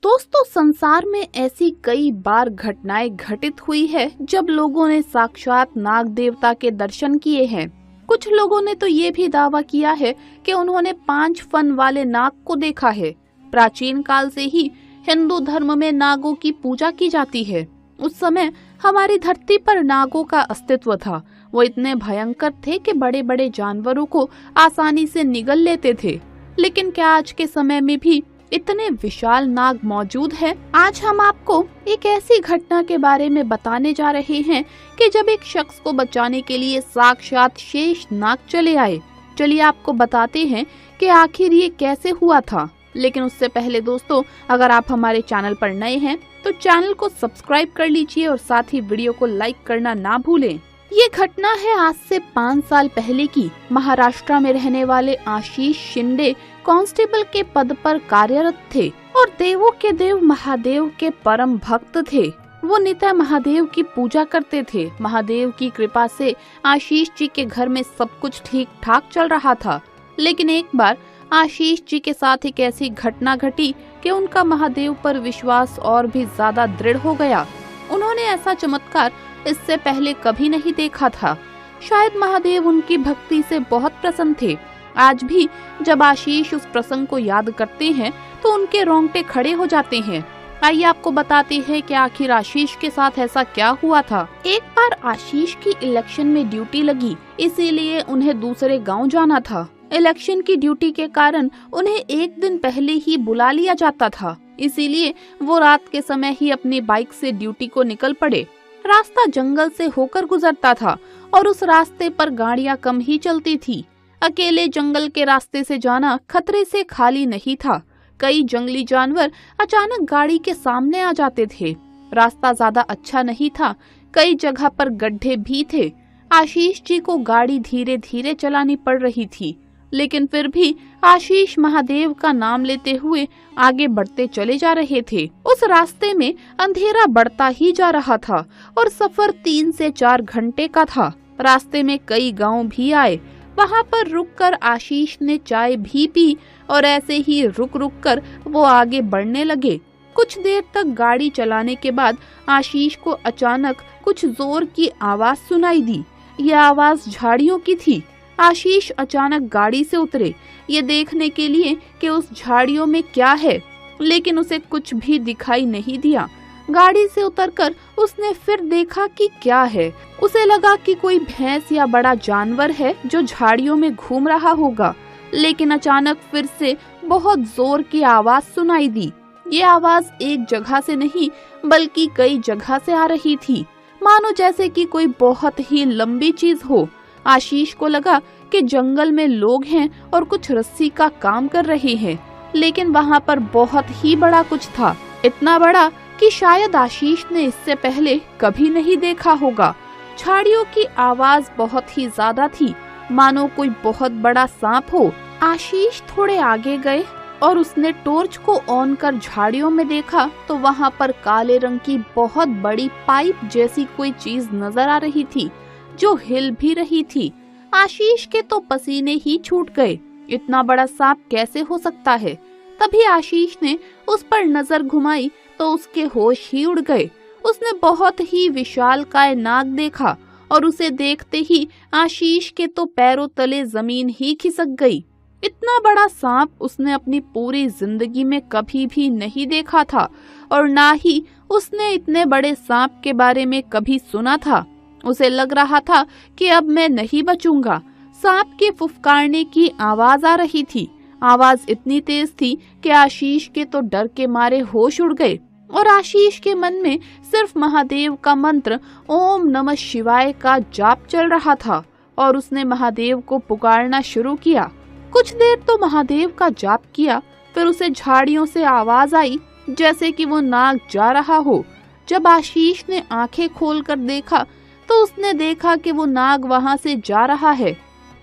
दोस्तों, संसार में ऐसी कई बार घटनाएं घटित हुई है जब लोगों ने साक्षात नाग देवता के दर्शन किए हैं। कुछ लोगों ने तो ये भी दावा किया है कि उन्होंने 5 फन वाले नाग को देखा है। प्राचीन काल से ही हिंदू धर्म में नागों की पूजा की जाती है। उस समय हमारी धरती पर नागों का अस्तित्व था। वो इतने भयंकर थे कि बड़े बड़े जानवरों को आसानी से निगल लेते थे। लेकिन क्या आज के समय में भी इतने विशाल नाग मौजूद है? आज हम आपको एक ऐसी घटना के बारे में बताने जा रहे हैं कि जब एक शख्स को बचाने के लिए साक्षात शेष नाग चले आए। चलिए आपको बताते हैं कि आखिर ये कैसे हुआ था। लेकिन उससे पहले दोस्तों, अगर आप हमारे चैनल पर नए हैं तो चैनल को सब्सक्राइब कर लीजिए और साथ ही वीडियो को लाइक करना ना भूलें। ये घटना है आज से 5 साल पहले की। महाराष्ट्र में रहने वाले आशीष शिंदे कांस्टेबल के पद पर कार्यरत थे और देवों के देव महादेव के परम भक्त थे। वो नित्य महादेव की पूजा करते थे। महादेव की कृपा से आशीष जी के घर में सब कुछ ठीक ठाक चल रहा था। लेकिन एक बार आशीष जी के साथ एक ऐसी घटना घटी कि उनका महादेव पर विश्वास और भी ज्यादा दृढ़ हो गया। उन्होंने ऐसा चमत्कार इससे पहले कभी नहीं देखा था। शायद महादेव उनकी भक्ति से बहुत प्रसन्न थे। आज भी जब आशीष उस प्रसंग को याद करते हैं तो उनके रोंगटे खड़े हो जाते हैं। आइए आपको बताते हैं कि आखिर आशीष के साथ ऐसा क्या हुआ था। एक बार आशीष की इलेक्शन में ड्यूटी लगी, इसीलिए उन्हें दूसरे गांव जाना था। इलेक्शन की ड्यूटी के कारण उन्हें एक दिन पहले ही बुला लिया जाता था, इसीलिए वो रात के समय ही अपनी बाइक से ड्यूटी को निकल पड़े। रास्ता जंगल से होकर गुजरता था और उस रास्ते पर गाड़ियां कम ही चलती थी। अकेले जंगल के रास्ते से जाना खतरे से खाली नहीं था। कई जंगली जानवर अचानक गाड़ी के सामने आ जाते थे। रास्ता ज्यादा अच्छा नहीं था, कई जगह पर गड्ढे भी थे। आशीष जी को गाड़ी धीरे धीरे चलानी पड़ रही थी, लेकिन फिर भी आशीष महादेव का नाम लेते हुए आगे बढ़ते चले जा रहे थे। उस रास्ते में अंधेरा बढ़ता ही जा रहा था और सफर 3 से 4 घंटे का था। रास्ते में कई गांव भी आए। वहां पर रुककर आशीष ने चाय भी पी और ऐसे ही रुक रुक कर वो आगे बढ़ने लगे। कुछ देर तक गाड़ी चलाने के बाद आशीष को अचानक कुछ जोर की आवाज सुनाई दी। यह आवाज झाड़ियों की थी। आशीष अचानक गाड़ी से उतरे, ये देखने के लिए कि उस झाड़ियों में क्या है, लेकिन उसे कुछ भी दिखाई नहीं दिया। गाड़ी से उतरकर उसने फिर देखा कि क्या है। उसे लगा कि कोई भैंस या बड़ा जानवर है जो झाड़ियों में घूम रहा होगा। लेकिन अचानक फिर से बहुत जोर की आवाज सुनाई दी। ये आवाज एक जगह से नहीं बल्कि कई जगह से आ रही थी, मानो जैसे कि कोई बहुत ही लंबी चीज हो। आशीष को लगा कि जंगल में लोग हैं और कुछ रस्सी का काम कर रहे हैं, लेकिन वहाँ पर बहुत ही बड़ा कुछ था, इतना बड़ा कि शायद आशीष ने इससे पहले कभी नहीं देखा होगा। झाड़ियों की आवाज बहुत ही ज्यादा थी, मानो कोई बहुत बड़ा सांप हो। आशीष थोड़े आगे गए और उसने टॉर्च को ऑन कर झाड़ियों में देखा तो वहाँ पर काले रंग की बहुत बड़ी पाइप जैसी कोई चीज नजर आ रही थी जो हिल भी रही थी। आशीष के तो पसीने ही छूट गए। इतना बड़ा सांप कैसे हो सकता है? तभी आशीष ने उस पर नजर घुमाई तो उसके होश ही उड़ गए। उसने बहुत ही विशालकाय नाग देखा और उसे देखते ही आशीष के तो पैरों तले जमीन ही खिसक गई। इतना बड़ा सांप उसने अपनी पूरी जिंदगी में कभी भी नहीं देखा था और ना ही उसने इतने बड़े सांप के बारे में कभी सुना था। उसे लग रहा था कि अब मैं नहीं बचूंगा। सांप के फुफकारने की आवाज आ रही थी। आवाज इतनी तेज थी कि आशीष के तो डर के मारे होश उड़ गए और आशीष के मन में सिर्फ महादेव का मंत्र ओम नमः शिवाय का जाप चल रहा था और उसने महादेव को पुकारना शुरू किया। कुछ देर तो महादेव का जाप किया, फिर उसे झाड़ियों से आवाज आई जैसे कि वो नाग जा रहा हो। जब आशीष ने आंखें खोलकर देखा तो उसने देखा कि वो नाग वहां से जा रहा है।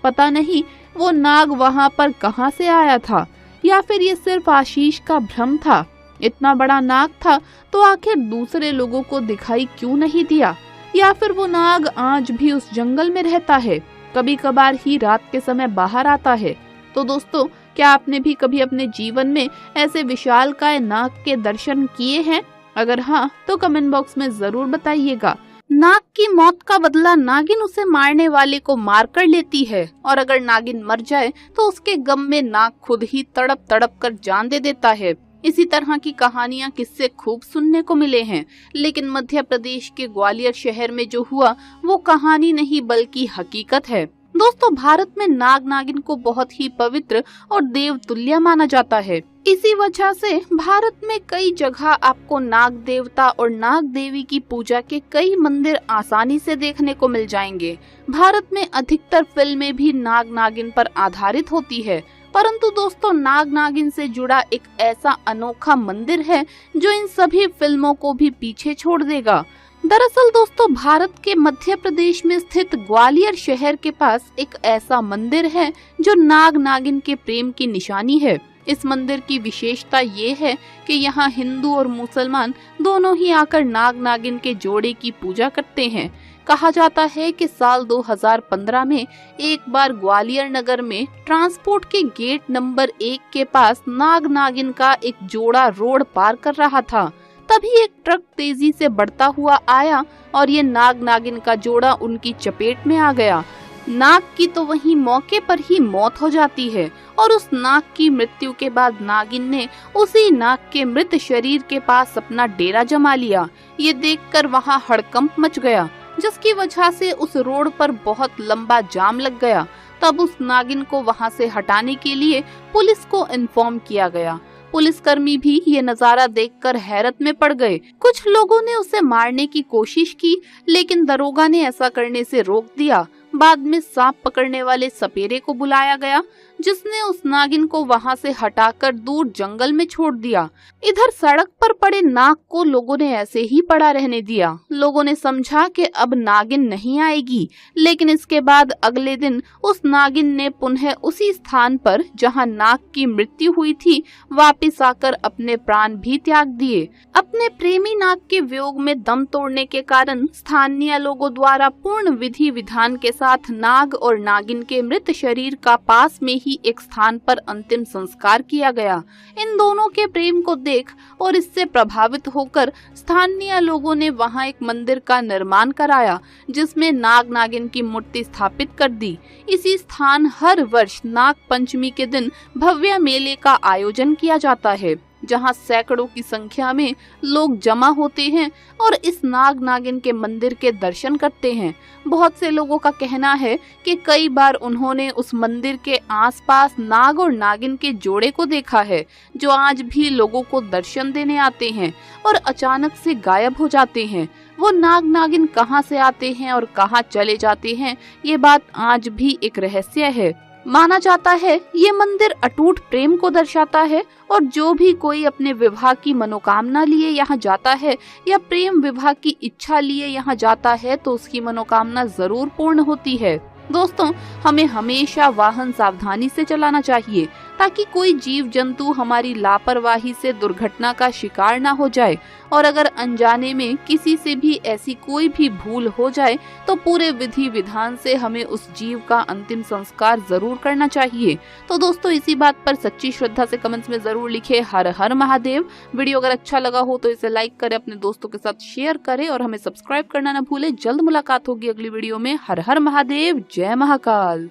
पता नहीं वो नाग वहां पर कहां से आया था या फिर ये सिर्फ आशीष का भ्रम था। इतना बड़ा नाग था तो आखिर दूसरे लोगों को दिखाई क्यों नहीं दिया, या फिर वो नाग आज भी उस जंगल में रहता है, कभी कभार ही रात के समय बाहर आता है। तो दोस्तों, क्या आपने भी कभी अपने जीवन में ऐसे विशालकाय नाग के दर्शन किए हैं? अगर हाँ, तो कमेंट बॉक्स में जरूर बताइएगा। नाग की मौत का बदला नागिन उसे मारने वाले को मार कर लेती है, और अगर नागिन मर जाए तो उसके गम में नाग खुद ही तड़प तड़प कर जान दे देता है। इसी तरह की कहानियां किस्से खूब सुनने को मिले हैं, लेकिन मध्य प्रदेश के ग्वालियर शहर में जो हुआ वो कहानी नहीं बल्कि हकीकत है। दोस्तों, भारत में नाग नागिन को बहुत ही पवित्र और देवतुल्य माना जाता है। इसी वजह से भारत में कई जगह आपको नाग देवता और नाग देवी की पूजा के कई मंदिर आसानी से देखने को मिल जाएंगे। भारत में अधिकतर फिल्में भी नाग नागिन पर आधारित होती है, परंतु दोस्तों, नाग नागिन से जुड़ा एक ऐसा अनोखा मंदिर है जो इन सभी फिल्मों को भी पीछे छोड़ देगा। दरअसल दोस्तों, भारत के मध्य प्रदेश में स्थित ग्वालियर शहर के पास एक ऐसा मंदिर है जो नाग नागिन के प्रेम की निशानी है। इस मंदिर की विशेषता ये है कि यहाँ हिंदू और मुसलमान दोनों ही आकर नाग नागिन के जोड़े की पूजा करते हैं। कहा जाता है कि साल 2015 में एक बार ग्वालियर नगर में ट्रांसपोर्ट के गेट नंबर 1 के पास नाग नागिन का एक जोड़ा रोड पार कर रहा था। तभी एक ट्रक तेजी से बढ़ता हुआ आया और ये नाग नागिन का जोड़ा उनकी चपेट में आ गया। नाग की तो वहीं मौके पर ही मौत हो जाती है, और उस नाग की मृत्यु के बाद नागिन ने उसी नाग के मृत शरीर के पास अपना डेरा जमा लिया। ये देखकर वहाँ हड़कंप मच गया, जिसकी वजह से उस रोड पर बहुत लंबा जाम लग गया। तब उस नागिन को वहाँ से हटाने के लिए पुलिस को इन्फॉर्म किया गया। पुलिसकर्मी भी ये नजारा देखकर हैरत में पड़ गए। कुछ लोगों ने उसे मारने की कोशिश की, लेकिन दरोगा ने ऐसा करने से रोक दिया। बाद में सांप पकड़ने वाले सपेरे को बुलाया गया, जिसने उस नागिन को वहां से हटाकर दूर जंगल में छोड़ दिया। इधर सड़क पर पड़े नाग को लोगों ने ऐसे ही पड़ा रहने दिया। लोगों ने समझा कि अब नागिन नहीं आएगी, लेकिन इसके बाद अगले दिन उस नागिन ने पुनः उसी स्थान पर जहां नाग की मृत्यु हुई थी वापस आकर अपने प्राण भी त्याग दिए। अपने प्रेमी नाग के वियोग में दम तोड़ने के कारण स्थानीय लोगों द्वारा पूर्ण विधि विधान के साथ नाग और नागिन के मृत शरीर का पास में ही एक स्थान पर अंतिम संस्कार किया गया। इन दोनों के प्रेम को देख और इससे प्रभावित होकर स्थानीय लोगों ने वहां एक मंदिर का निर्माण कराया, जिसमें नाग नागिन की मूर्ति स्थापित कर दी। इसी स्थान हर वर्ष नाग पंचमी के दिन भव्य मेले का आयोजन किया जाता है, जहां सैकड़ों की संख्या में लोग जमा होते हैं और इस नाग नागिन के मंदिर के दर्शन करते हैं। बहुत से लोगों का कहना है कि कई बार उन्होंने उस मंदिर के आसपास नाग और नागिन के जोड़े को देखा है, जो आज भी लोगों को दर्शन देने आते हैं और अचानक से गायब हो जाते हैं। वो नाग नागिन कहां से आते हैं और कहां चले जाते हैं, ये बात आज भी एक रहस्य है। माना जाता है ये मंदिर अटूट प्रेम को दर्शाता है, और जो भी कोई अपने विवाह की मनोकामना लिए यहाँ जाता है या प्रेम विवाह की इच्छा लिए यहाँ जाता है तो उसकी मनोकामना जरूर पूर्ण होती है। दोस्तों, हमें हमेशा वाहन सावधानी से चलाना चाहिए, ताकि कोई जीव जंतु हमारी लापरवाही से दुर्घटना का शिकार ना हो जाए, और अगर अनजाने में किसी से भी ऐसी कोई भी भूल हो जाए तो पूरे विधि विधान से हमें उस जीव का अंतिम संस्कार जरूर करना चाहिए। तो दोस्तों, इसी बात पर सच्ची श्रद्धा से कमेंट्स में जरूर लिखे हर हर महादेव। वीडियो अगर अच्छा लगा हो तो इसे लाइक करें, अपने दोस्तों के साथ शेयर करें और हमें सब्सक्राइब करना न भूले। जल्द मुलाकात होगी अगली वीडियो में। हर हर महादेव, जय महाकाल।